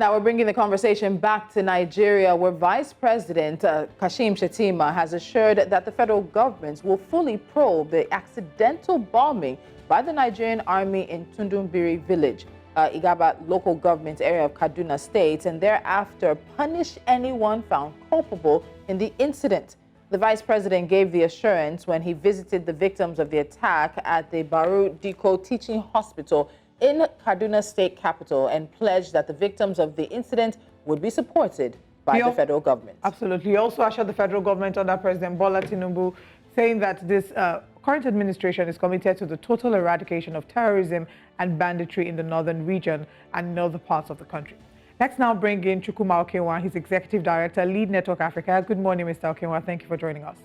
Now we're bringing the conversation back to Nigeria, where Vice President Kashim Shettima has assured that the federal government will fully probe the accidental bombing by the Nigerian Army in Tudun Biri village, Igaba local government area of Kaduna State, and thereafter punish anyone found culpable in the incident. The Vice President gave the assurance when he visited the victims of the attack at the Baru Diko Teaching Hospital in Kaduna State capital and pledged that the victims of the incident would be supported by the federal government. Absolutely. He also assured the federal government under President Bola Tinubu, saying that this current administration is committed to the total eradication of terrorism and banditry in the northern region and in other parts of the country. Let's now bring in Chukwuma Okenwa, his Executive Director, Lead Network Africa. Good morning, Mr. Okenwa. Thank you for joining us.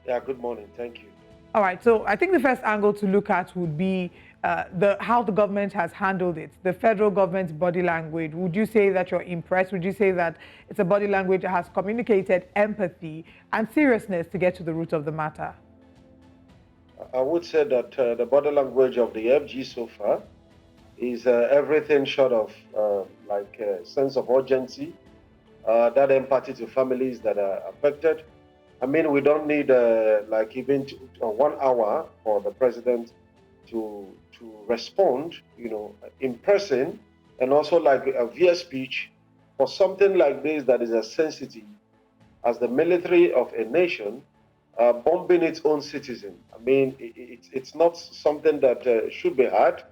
Yeah, good morning. Thank you. All right, so I think the first angle to look at would be how the government has handled it, the federal government's body language. Would you say that you're impressed? Would you say that it's a body language that has communicated empathy and seriousness to get to the root of the matter? I would say that the body language of the FG so far is everything short of like a sense of urgency, that empathy to families that are affected. I mean, we don't need like even 1 hour for the president to respond, you know, in person, and also like via speech for something like this that is as sensitive as the military of a nation bombing its own citizens. I mean, it's not something that should be hard,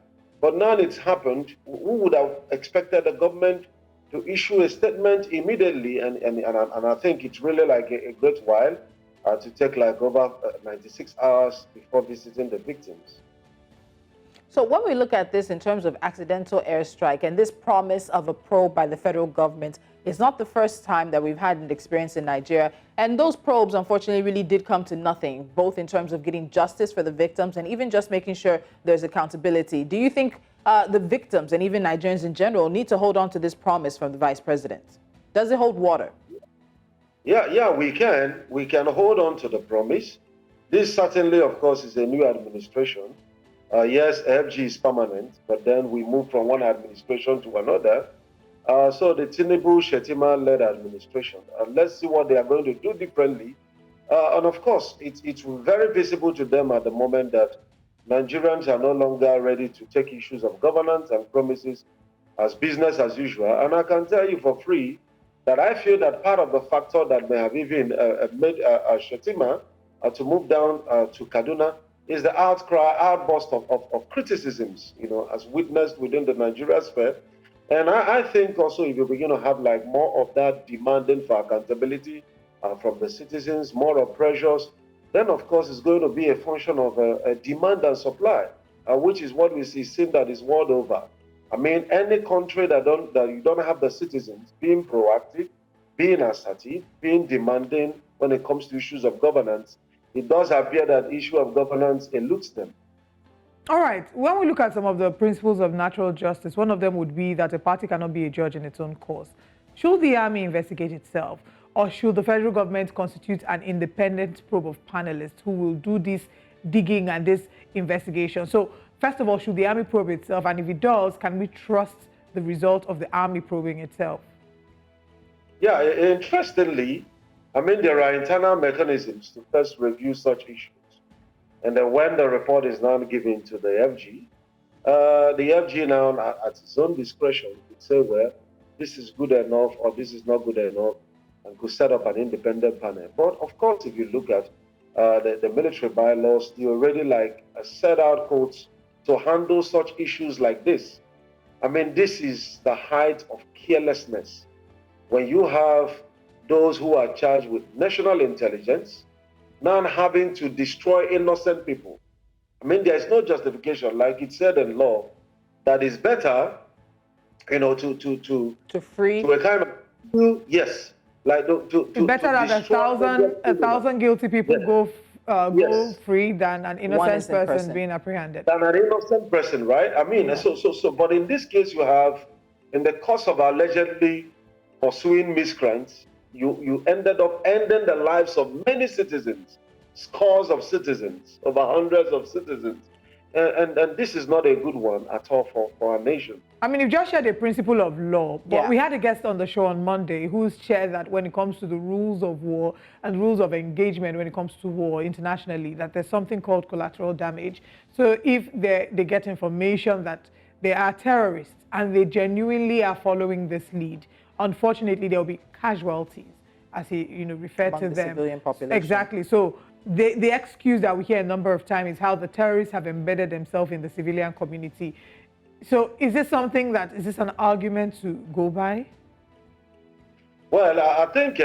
but now it's happened. Who would have expected the government to issue a statement immediately? And I think it's really like a great while to take like over 96 hours before visiting the victims. So when we look at this in terms of accidental airstrike and this promise of a probe by the federal government, it's not the first time that we've had an experience in Nigeria. And those probes, unfortunately, really did come to nothing, both in terms of getting justice for the victims and even just making sure there's accountability. Do you think the victims and even Nigerians in general need to hold on to this promise from the Vice President? Does it hold water? Yeah, we can. We can hold on to the promise. This certainly, of course, is a new administration. Yes, FG is permanent, but then we move from one administration to another. So the Tinubu-Shettima-led administration. Let's see what they are going to do differently. And of course, it's very visible to them at the moment that Nigerians are no longer ready to take issues of governance and promises as business as usual. And I can tell you for free that I feel that part of the factor that may have even made Shettima to move down to Kaduna is the outburst of criticisms, you know, as witnessed within the Nigeria sphere. And I think also if you begin to have like more of that demanding for accountability from the citizens, more of pressures, then of course it's going to be a function of a demand and supply, which is what we see seen that is world over. I mean, any country that you don't have the citizens being proactive, being assertive, being demanding when it comes to issues of governance, it does appear that issue of governance eludes them. All right. When we look at some of the principles of natural justice, one of them would be that a party cannot be a judge in its own cause. Should the army investigate itself, or should the federal government constitute an independent probe of panelists who will do this digging and this investigation? So, first of all, should the army probe itself? And if it does, can we trust the result of the army probing itself? Yeah, interestingly, I mean, there are internal mechanisms to first review such issues. And then when the report is now given to the FG now at its own discretion could say, well, this is good enough or this is not good enough, and could set up an independent panel. But of course, if you look at the military bylaws, they already like set out codes to handle such issues like this. I mean, this is the height of carelessness. When you have those who are charged with national intelligence now having to destroy innocent people. I mean, there is no justification, like it said in law, that is better, you know, to free to a kind of yes, like to better that a thousand guilty people go free than an innocent person being apprehended. Than an innocent person, right? I mean, so. But in this case, you have, in the course of allegedly pursuing miscreants, you ended up ending the lives of many citizens, scores of citizens, over hundreds of citizens. And this is not a good one at all for our nation. I mean, you've just shared a principle of law, but Yeah. we had a guest on the show on Monday who's shared that when it comes to the rules of war and rules of engagement when it comes to war internationally, that there's something called collateral damage. So if they get information that they are terrorists and they genuinely are following this lead, unfortunately, there will be casualties, as he referred Among to the them. civilian population. Exactly. So the excuse that we hear a number of times is how the terrorists have embedded themselves in the civilian community. So is this an argument to go by? Well, I think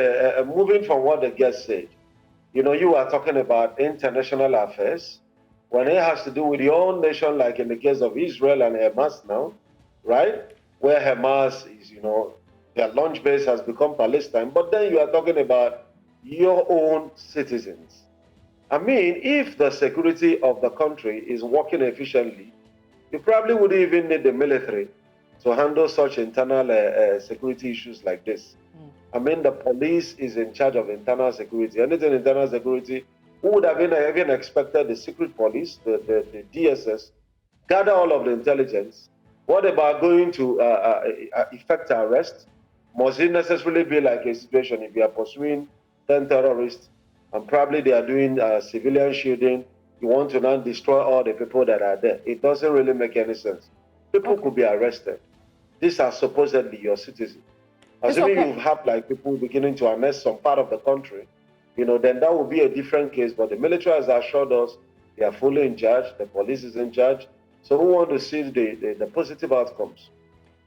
moving from what the guest said, you are talking about international affairs. When it has to do with your own nation, like in the case of Israel and Hamas now, right? Where Hamas is, their launch base has become Palestine. But then you are talking about your own citizens. I mean, if the security of the country is working efficiently, you probably wouldn't even need the military to handle such internal security issues like this. I mean, the police is in charge of internal security. Anything internal security, who would have even expected the secret police, the DSS, gather all of the intelligence? What about going to effect arrest? Must it necessarily be like a situation if you are pursuing 10 terrorists and probably they are doing civilian shooting? You want to now destroy all the people that are there. It doesn't really make any sense. People could be arrested. These are supposedly your citizens. Assuming you have like people beginning to annex some part of the country, then that would be a different case. But the military has assured us they are fully in charge, the police is in charge. So we want to see the positive outcomes.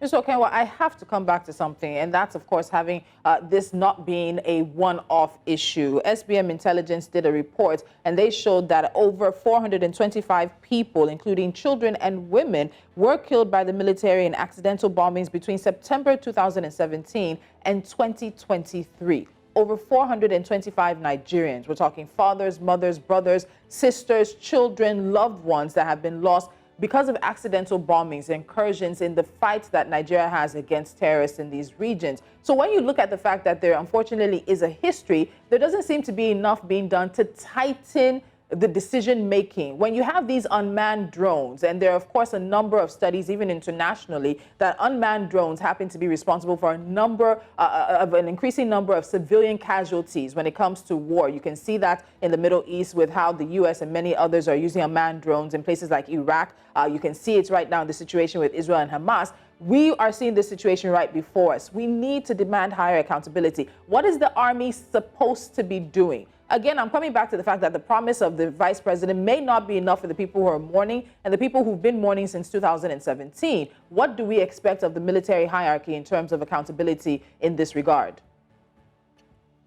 Mr. Okenwa, I have to come back to something, and that's, of course, having this not being a one-off issue. SBM Intelligence did a report, and they showed that over 425 people, including children and women, were killed by the military in accidental bombings between September 2017 and 2023. Over 425 Nigerians. We're talking fathers, mothers, brothers, sisters, children, loved ones that have been lost because of accidental bombings, incursions in the fight that Nigeria has against terrorists in these regions. So when you look at the fact that there unfortunately is a history, there doesn't seem to be enough being done to tighten the decision making. When you have these unmanned drones, and there are of course a number of studies even internationally that unmanned drones happen to be responsible for an increasing number of civilian casualties when it comes to war. You can see that in the Middle East with how the US and many others are using unmanned drones in places like Iraq. You can see it right now in the situation with Israel and Hamas. We are seeing this situation right before us. We need to demand higher accountability. What is the Army supposed to be doing? Again, I'm coming back to the fact that the promise of the vice president may not be enough for the people who are mourning and the people who've been mourning since 2017. What do we expect of the military hierarchy in terms of accountability in this regard?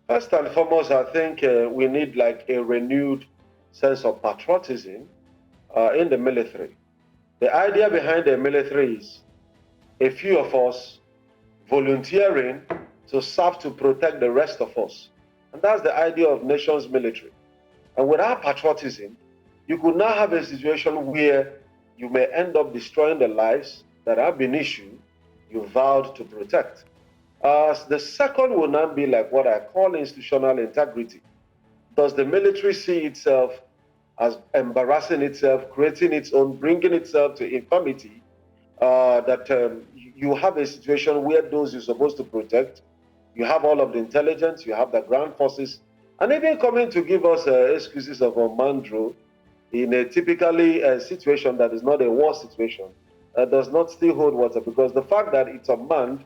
First and foremost, I think we need like a renewed sense of patriotism in the military. The idea behind the military is a few of us volunteering to serve to protect the rest of us. And that's the idea of nation's military. And without patriotism, you could now have a situation where you may end up destroying the lives that have been issued, you vowed to protect. The second will now be like what I call institutional integrity. Does the military see itself as embarrassing itself, creating its own, bringing itself to infirmity, that you have a situation where those you're supposed to protect, you have all of the intelligence, you have the ground forces, and even coming to give us excuses of a mandro in a typically situation that is not a war situation, does not still hold water, because the fact that it's unmanned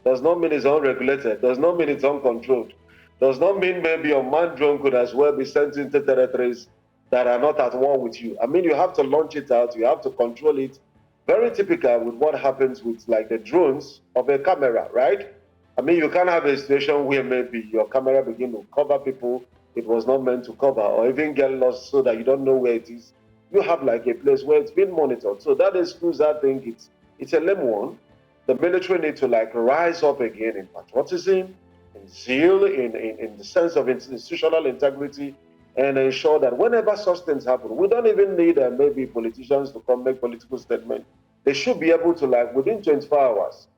does not mean it's unregulated, does not mean it's uncontrolled, does not mean maybe a manned drone could as well be sent into territories that are not at war with you. I mean, you have to launch it out, you have to control it. Very typical with what happens with like the drones of a camera, right? I mean, you can have a situation where maybe your camera begin to cover people it was not meant to cover, or even get lost so that you don't know where it is. You have like a place where it's been monitored. So that excuse, I think it's a lame one. The military need to like rise up again in patriotism, in zeal, in the sense of institutional integrity, and ensure that whenever such things happen, we don't even need maybe politicians to come make political statements. They should be able to like within 24 hours,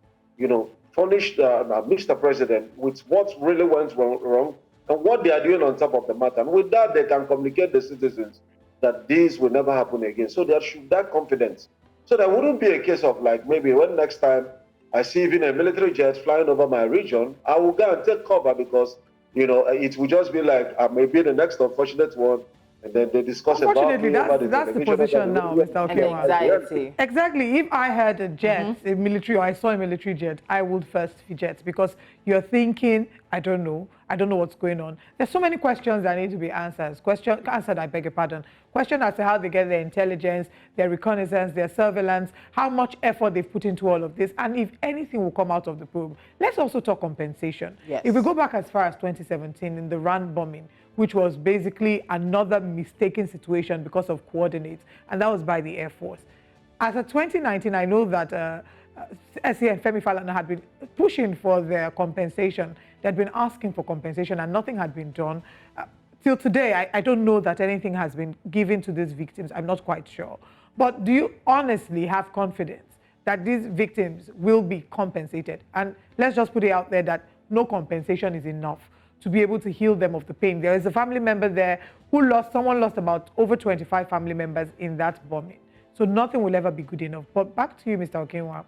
furnish Mr. President with what really went wrong and what they are doing on top of the matter. And with that, they can communicate the citizens that this will never happen again. So there should that confidence. So there wouldn't be a case of like maybe when next time I see even a military jet flying over my region, I will go and take cover because, you know, it will just be like I may be the next unfortunate one. And then they discuss about Unfortunately, that's the position now, Mr. Okenwa. Anxiety. Exactly. If I had a jet, a military, or I saw a military jet, I would first fidget because you're thinking, I don't know what's going on. There's so many questions that need to be answered. I beg your pardon. Question as to how they get their intelligence, their reconnaissance, their surveillance, how much effort they've put into all of this, and if anything will come out of the probe. Let's also talk compensation. Yes. If we go back as far as 2017 in the RAN bombing, which was basically another mistaken situation because of coordinates, and that was by the Air Force. As of 2019, I know that SC and Femi Falana had been pushing for their compensation. They had been asking for compensation, and nothing had been done. Till today, I don't know that anything has been given to these victims. I'm not quite sure. But do you honestly have confidence that these victims will be compensated? And let's just put it out there that no compensation is enough to be able to heal them of the pain. There is a family member there who someone lost about over 25 family members in that bombing. So nothing will ever be good enough. But back to you, Mr. Okenwa.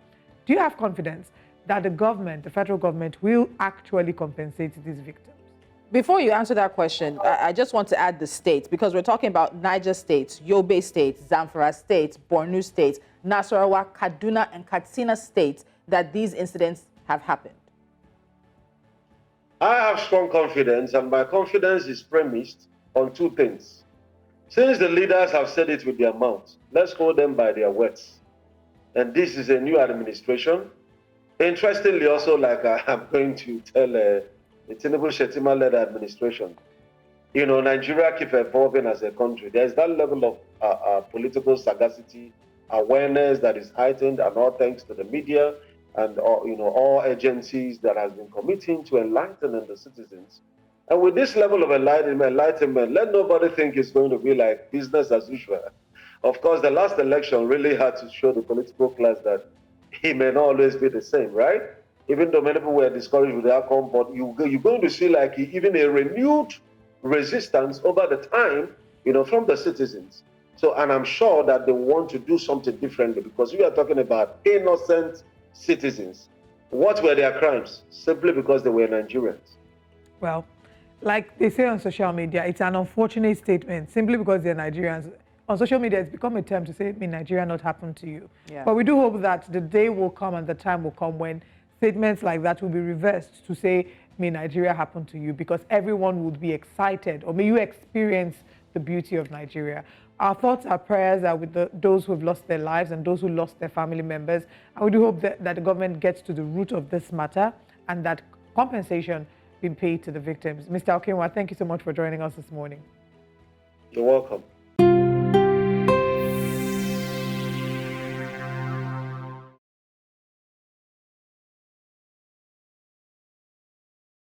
Do you have confidence that the government, the federal government, will actually compensate these victims? Before you answer that question, I just want to add the states, because we're talking about Niger State, Yobe State, Zamfara State, Borno State, Nasarawa, Kaduna, and Katsina State that these incidents have happened. I have strong confidence, and my confidence is premised on two things. Since the leaders have said it with their mouths, let's hold them by their words. And this is a new administration. Interestingly, also, like I'm going to tell the Tinubu Shetima-led administration, you know, Nigeria keeps evolving as a country. There's that level of political sagacity, awareness that is heightened, and all thanks to the media and all agencies that has been committing to enlightening the citizens. And with this level of enlightenment, let nobody think it's going to be like business as usual. Of course, the last election really had to show the political class that he may not always be the same, right? Even though many people were discouraged with the outcome, but you're going to see like even a renewed resistance over the time, from the citizens. So, and I'm sure that they want to do something differently, because we are talking about innocent citizens. What were their crimes? Simply because they were Nigerians. Well, like they say on social media, it's an unfortunate statement. Simply because they're Nigerians. On social media, it's become a term to say, may Nigeria not happen to you. Yeah. But we do hope that the day will come and the time will come when statements like that will be reversed to say, may Nigeria happen to you, because everyone would be excited, or may you experience the beauty of Nigeria. Our thoughts, our prayers are with those who have lost their lives and those who lost their family members. And we do hope that the government gets to the root of this matter and that compensation be paid to the victims. Mr. Okenwa, thank you so much for joining us this morning. You're welcome.